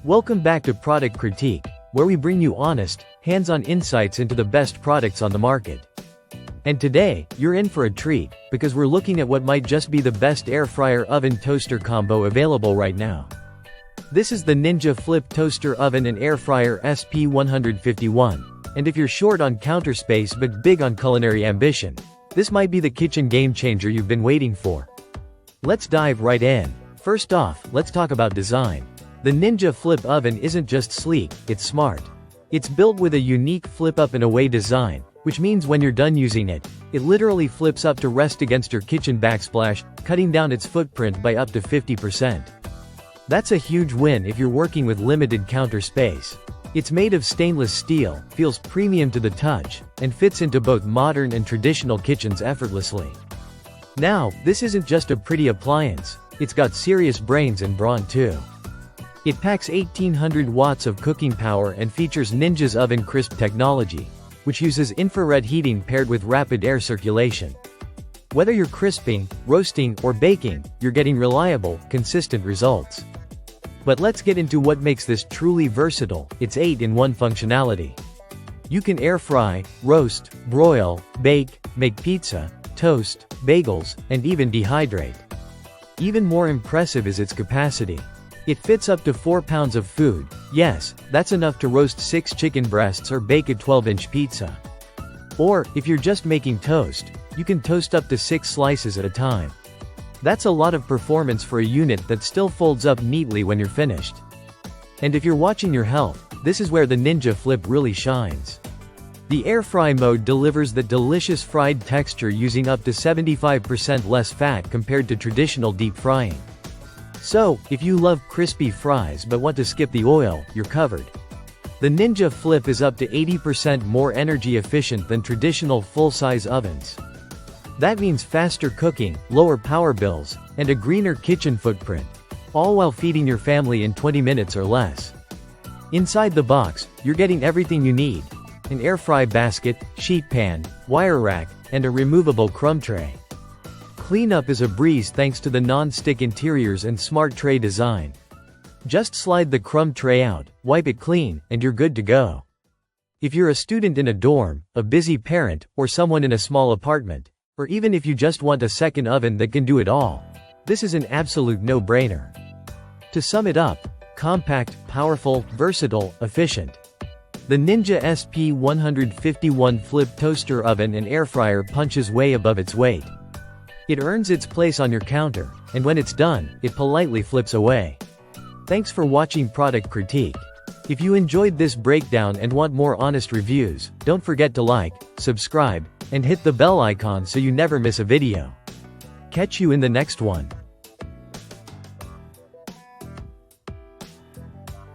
Welcome back to Product Critique, where we bring you honest, hands-on insights into the best products on the market. And today, you're in for a treat, because we're looking at what might just be the best air fryer oven toaster combo available right now. This is the Ninja Flip Toaster Oven and Air Fryer SP151. And if you're short on counter space but big on culinary ambition, this might be the kitchen game changer you've been waiting for. Let's dive right in. First off, let's talk about design. The Ninja Flip Oven isn't just sleek, it's smart. It's built with a unique flip-up and away design, which means when you're done using it, it literally flips up to rest against your kitchen backsplash, cutting down its footprint by up to 50%. That's a huge win if you're working with limited counter space. It's made of stainless steel, feels premium to the touch, and fits into both modern and traditional kitchens effortlessly. Now, this isn't just a pretty appliance, it's got serious brains and brawn too. It packs 1800 watts of cooking power and features Ninja's Oven Crisp technology, which uses infrared heating paired with rapid air circulation. Whether you're crisping, roasting, or baking, you're getting reliable, consistent results. But let's get into what makes this truly versatile, its 8-in-1 functionality. You can air fry, roast, broil, bake, make pizza, toast, bagels, and even dehydrate. Even more impressive is its capacity. It fits up to 4 pounds of food. Yes, that's enough to roast 6 chicken breasts or bake a 12-inch pizza. Or, if you're just making toast, you can toast up to 6 slices at a time. That's a lot of performance for a unit that still folds up neatly when you're finished. And if you're watching your health, this is where the Ninja Flip really shines. The air fry mode delivers the delicious fried texture using up to 75% less fat compared to traditional deep frying. So, if you love crispy fries but want to skip the oil, you're covered. The Ninja Flip is up to 80% more energy efficient than traditional full-size ovens. That means faster cooking, lower power bills, and a greener kitchen footprint, all while feeding your family in 20 minutes or less. Inside the box, you're getting everything you need: an air fry basket, sheet pan, wire rack, and a removable crumb tray. Cleanup is a breeze thanks to the non-stick interiors and smart tray design. Just slide the crumb tray out, wipe it clean, and you're good to go. If you're a student in a dorm, a busy parent, or someone in a small apartment, or even if you just want a second oven that can do it all, this is an absolute no-brainer. To sum it up, compact, powerful, versatile, efficient. The Ninja SP151 Flip Toaster Oven and Air Fryer punches way above its weight. It earns its place on your counter, and when it's done, it politely flips away. Thanks for watching Product Critique. If you enjoyed this breakdown and want more honest reviews, don't forget to like, subscribe, and hit the bell icon so you never miss a video. Catch you in the next one.